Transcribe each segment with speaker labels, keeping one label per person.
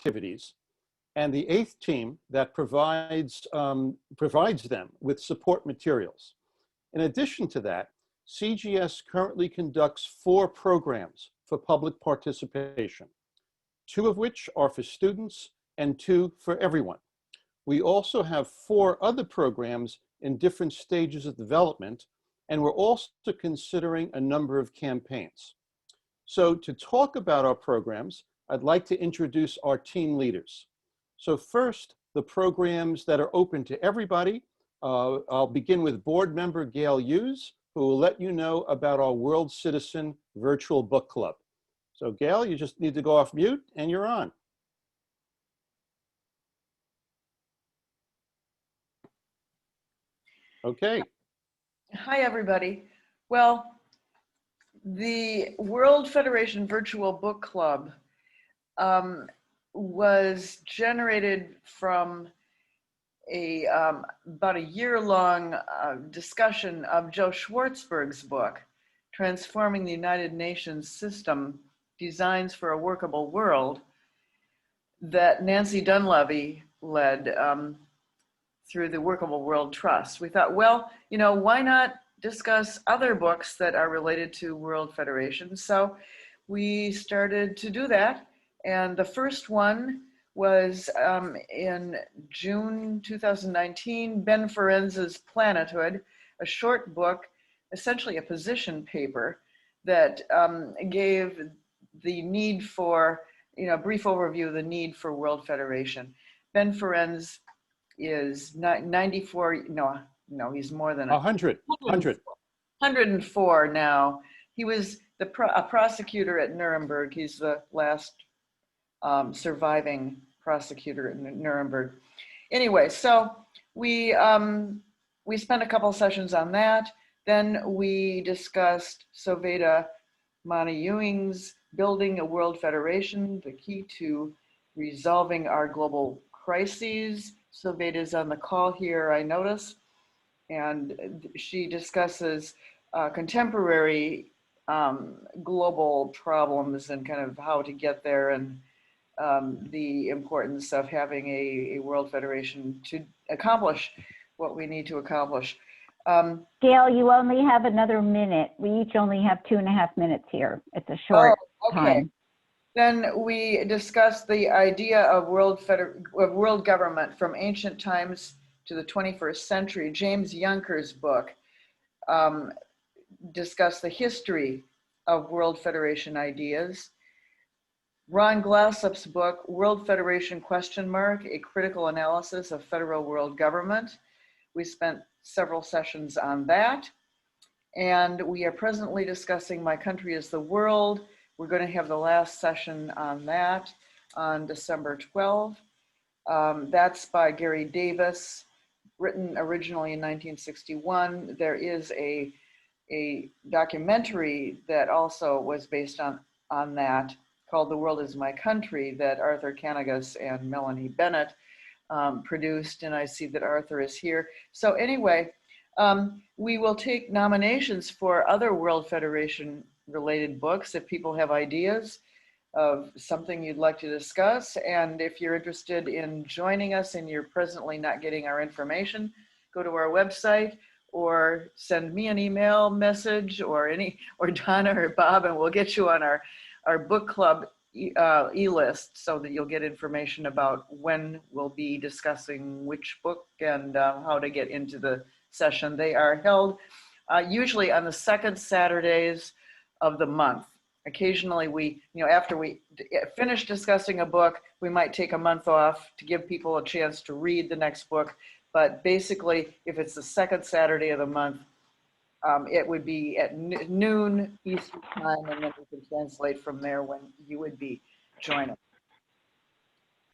Speaker 1: activities, and the 8th team that provides them with support materials. In addition to that, CGS currently conducts 4 programs for public participation, 2 of which are for students and 2 for everyone. We also have 4 other programs in different stages of development, and we're also considering a number of campaigns. So to talk about our programs, I'd like to introduce our team leaders. So first, the programs that are open to everybody. I'll begin with board member Gail Hughes, who will let you know about our World Citizen Virtual Book Club. So Gail, you just need to go off mute and you're on. Okay.
Speaker 2: Hi, everybody. Well, the World Federation Virtual Book Club was generated from about a year-long discussion of Joe Schwartzberg's book, Transforming the United Nations System, Designs for a Workable World, that Nancy Dunleavy led through the Workable World Trust. We thought, well, you know, why not discuss other books that are related to World Federation? So we started to do that. And the first one was in June 2019, Ben Ferenz's Planethood, a short book, essentially a position paper that gave the need for, a brief overview of the need for World Federation. Ben Ferenz is 94, no, he's more than 104 now. He was a prosecutor at Nuremberg. He's the last surviving prosecutor at Nuremberg. Anyway, so we spent a couple sessions on that. Then we discussed Soveda Mani-Ewing's Building a World Federation, the Key to Resolving Our Global Crises. Soveda's on the call here, I notice, and she discusses contemporary global problems and kind of how to get there, and the importance of having a World Federation to accomplish what we need to accomplish.
Speaker 3: Gail, you only have another minute. We each only have 2.5 minutes here. It's a short time.
Speaker 2: Then we discussed the idea of world government from ancient times to the 21st century. James Younker's book discussed the history of World Federation ideas. Ron Glossop's book, World Federation ? A Critical Analysis of Federal World Government. We spent several sessions on that. And we are presently discussing My Country is the World. We're going to have the last session on that on December 12th. That's by Gary Davis, written originally in 1961. There is a documentary that also was based on that, called The World is My Country, that Arthur Kanagas and Melanie Bennett produced, and I see that Arthur is here. So anyway, we will take nominations for other World Federation related books if people have ideas of something you'd like to discuss. And if you're interested in joining us and you're presently not getting our information, go to our website or send me an email message or Donna or Bob, and we'll get you on our book club e-list so that you'll get information about when we'll be discussing which book and how to get into the session. They are held usually on the second Saturdays of the month. Occasionally we, after we finish discussing a book, we might take a month off to give people a chance to read the next book. But basically, if it's the second Saturday of the month, it would be at noon Eastern time, and then we can translate from there when you would be joining.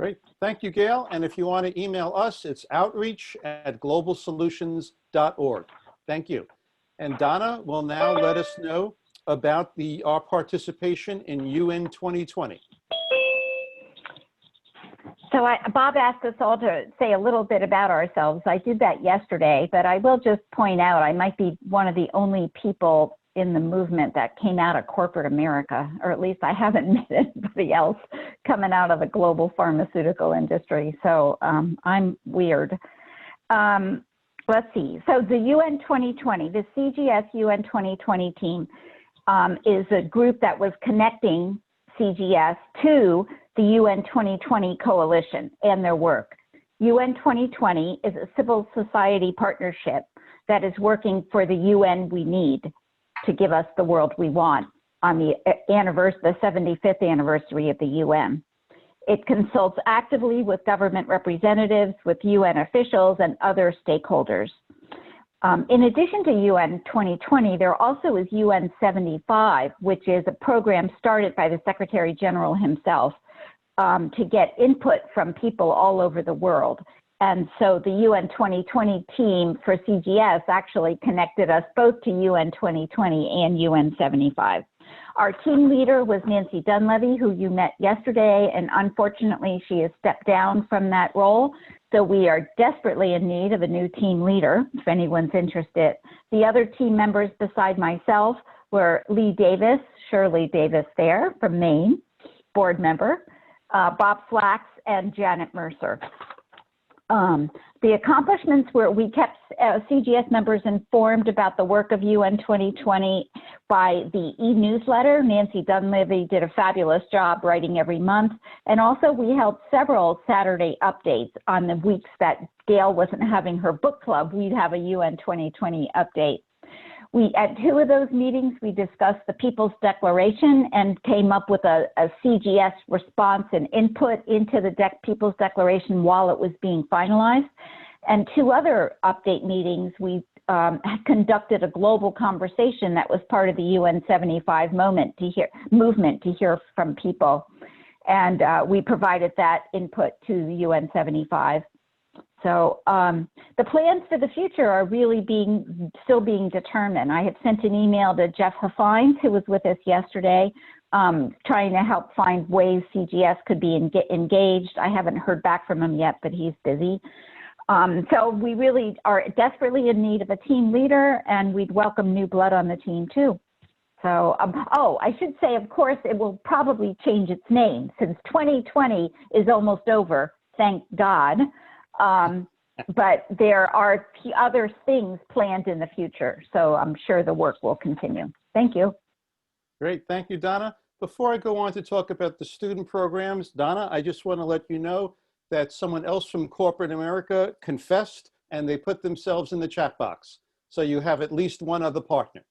Speaker 1: Great, thank you, Gail. And if you want to email us, it's outreach@globalsolutions.org. Thank you. And Donna will now let us know about our participation in UN 2020.
Speaker 3: So Bob asked us all to say a little bit about ourselves. I did that yesterday, but I will just point out I might be one of the only people in the movement that came out of corporate America, or at least I haven't met anybody else coming out of the global pharmaceutical industry. So I'm weird. Let's see. So the UN 2020, the CGS UN 2020 team is a group that was connecting CGS to the UN 2020 coalition and their work. UN 2020 is a civil society partnership that is working for the UN we need to give us the world we want on the 75th anniversary of the UN. It consults actively with government representatives, with UN officials, and other stakeholders. In addition to UN 2020, there also is UN 75, which is a program started by the Secretary General himself to get input from people all over the world. And so the UN 2020 team for CGS actually connected us both to UN 2020 and UN 75. Our team leader was Nancy Dunleavy, who you met yesterday, and unfortunately she has stepped down from that role. So we are desperately in need of a new team leader, if anyone's interested. The other team members beside myself were Lee Davis, Shirley Davis there from Maine, board member, Bob Flax, and Janet Mercer. The accomplishments were we kept CGS members informed about the work of UN 2020 by the e-newsletter. Nancy Dunleavy did a fabulous job writing every month. And also we held several Saturday updates on the weeks that Gail wasn't having her book club. We'd have a UN 2020 update. At two of those meetings, we discussed the People's Declaration and came up with a CGS response and input into the People's Declaration while it was being finalized. And two other update meetings, we conducted a global conversation that was part of the UN 75 movement to hear from people. And we provided that input to the UN 75. So the plans for the future are really still being determined. I have sent an email to Jeff Huffines, who was with us yesterday, trying to help find ways CGS could be engaged. I haven't heard back from him yet, but he's busy. So we really are desperately in need of a team leader, and we'd welcome new blood on the team too. So, oh, I should say, of course, it will probably change its name since 2020 is almost over, thank God. But there are other things planned in the future, so I'm sure the work will continue. Thank you.
Speaker 1: Great, thank you, Donna. Before I go on to talk about the student programs, Donna, I just want to let you know that someone else from corporate America confessed and they put themselves in the chat box. So you have at least one other partner.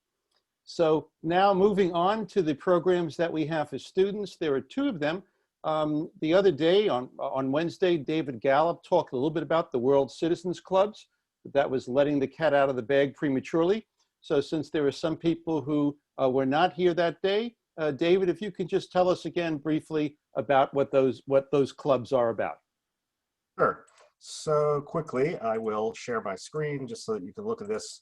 Speaker 1: So now moving on to the programs that we have for students, there are two of them. The other day on Wednesday, David Gallup talked a little bit about the World Citizens Clubs. That was letting the cat out of the bag prematurely. So since there are some people who were not here that day, David, if you can just tell us again briefly about what those clubs are about.
Speaker 4: Sure. So quickly, I will share my screen just so that you can look at this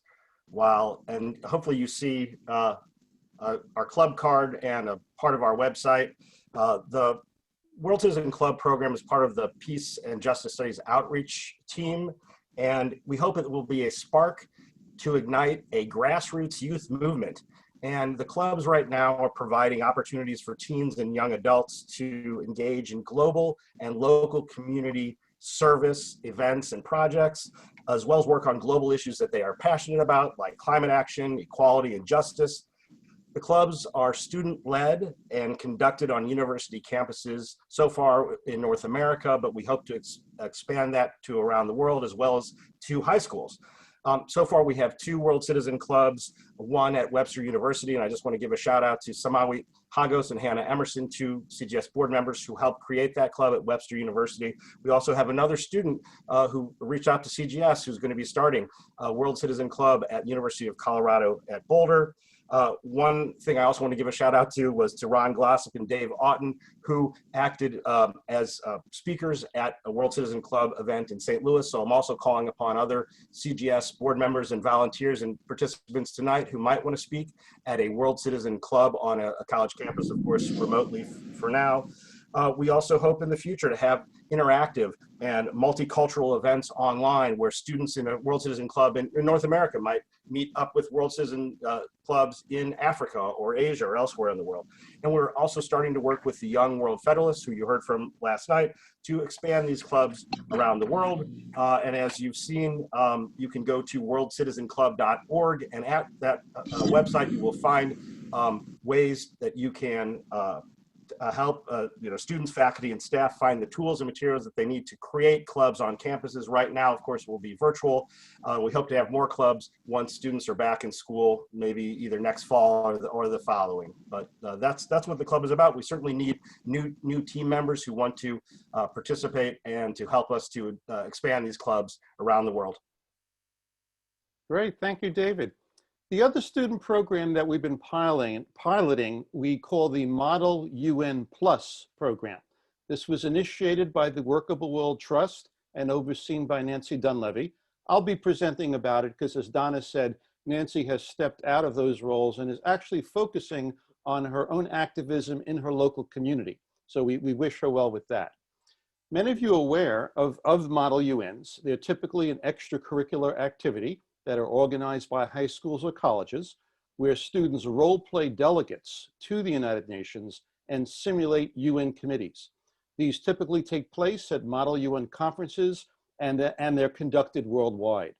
Speaker 4: and hopefully you see our club card and a part of our website. The World Citizen Club program is part of the Peace and Justice Studies outreach team, and we hope it will be a spark to ignite a grassroots youth movement. And the clubs right now are providing opportunities for teens and young adults to engage in global and local community service, events, and projects, as well as work on global issues that they are passionate about, like climate action, equality, and justice. The clubs are student-led and conducted on university campuses so far in North America, but we hope to expand that to around the world as well as to high schools. So far we have two World Citizen Clubs, one at Webster University, and I just want to give a shout out to Samawi Hagos and Hannah Emerson, two CGS board members who helped create that club at Webster University. We also have another student who reached out to CGS who's going to be starting a World Citizen Club at University of Colorado at Boulder. One thing I also want to give a shout out to was to Ron Glossick and Dave Otten, who acted as speakers at a World Citizen Club event in St. Louis. So I'm also calling upon other CGS board members and volunteers and participants tonight who might want to speak at a World Citizen Club on a college campus, of course, remotely for now. We also hope in the future to have interactive and multicultural events online where students in a World Citizen Club in North America might meet up with World Citizen clubs in Africa or Asia or elsewhere in the world. And we're also starting to work with the Young World Federalists, who you heard from last night, to expand these clubs around the world. And as you've seen, you can go to worldcitizenclub.org, and at that website you will find ways that you can help students, faculty, and staff find the tools and materials that they need to create clubs on campuses. Right now, of course, will be virtual. We hope to have more clubs once students are back in school, maybe either next fall or the following. But that's what the club is about. We certainly need new team members who want to participate and to help us to expand these clubs around the world.
Speaker 1: Great, thank you, David. The other student program that we've been piloting, we call the Model UN Plus program. This was initiated by the Workable World Trust and overseen by Nancy Dunleavy. I'll be presenting about it because, as Donna said, Nancy has stepped out of those roles and is actually focusing on her own activism in her local community. So we wish her well with that. Many of you are aware of Model UNs. They're typically an extracurricular activity that are organized by high schools or colleges, where students role play delegates to the United Nations and simulate UN committees. These typically take place at Model UN conferences, and they're conducted worldwide.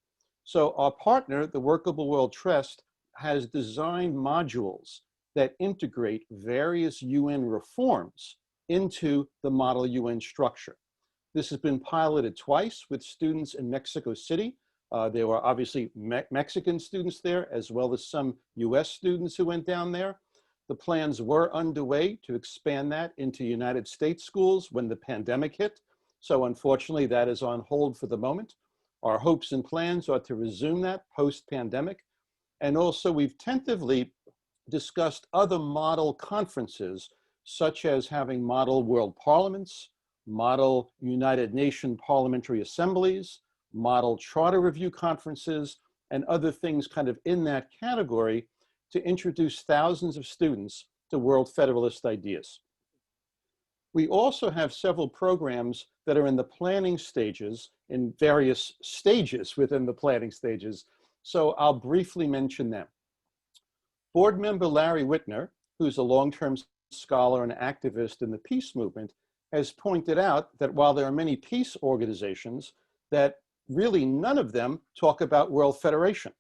Speaker 1: So our partner, the Workable World Trust, has designed modules that integrate various UN reforms into the Model UN structure. This has been piloted twice with students in Mexico City. There were obviously Mexican students there, as well as some US students who went down there. The plans were underway to expand that into United States schools when the pandemic hit. So unfortunately, that is on hold for the moment. Our hopes and plans are to resume that post-pandemic. And also, we've tentatively discussed other model conferences, such as having model world parliaments, model United Nations parliamentary assemblies, model charter review conferences, and other things kind of in that category to introduce thousands of students to World Federalist ideas. We also have several programs that are in the planning stages, in various stages within the planning stages, so I'll briefly mention them. Board member Larry Whitner, who's a long-term scholar and activist in the peace movement, has pointed out that while there are many peace organizations, that really none of them talk about World Federation.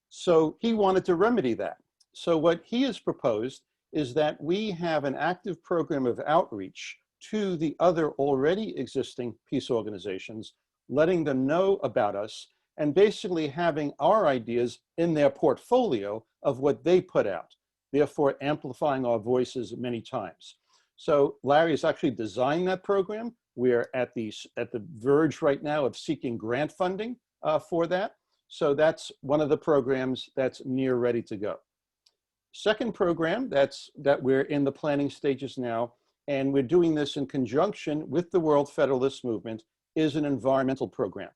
Speaker 1: So he wanted to remedy that. So what he has proposed is that we have an active program of outreach to the other already existing peace organizations, letting them know about us and basically having our ideas in their portfolio of what they put out, therefore amplifying our voices many times. So Larry has actually designed that program. We're at the verge right now of seeking grant funding for that. So that's one of the programs that's near ready to go. Second program that we're in the planning stages now, and we're doing this in conjunction with the World Federalist Movement, is an environmental program.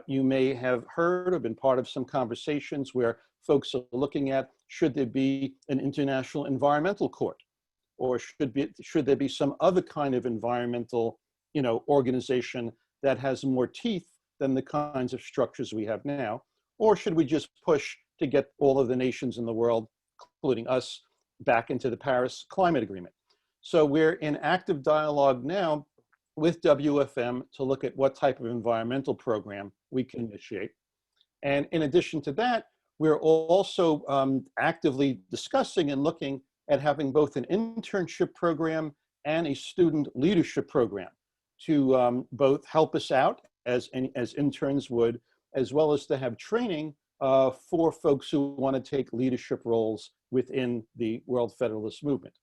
Speaker 1: You may have heard or been part of some conversations where folks are looking at, should there be an international environmental court? Or should there be some other kind of environmental organization that has more teeth than the kinds of structures we have now? Or should we just push to get all of the nations in the world, including us, back into the Paris Climate Agreement? So we're in active dialogue now with WFM to look at what type of environmental program we can initiate. And in addition to that, we're also actively discussing and looking at having both an internship program and a student leadership program to both help us out as interns would, as well as to have training for folks who want to take leadership roles within the World Federalist Movement.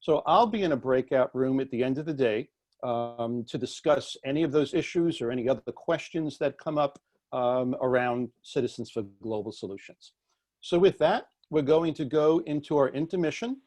Speaker 1: So I'll be in a breakout room at the end of the day to discuss any of those issues or any other questions that come up around Citizens for Global Solutions. So with that, we're going to go into our intermission,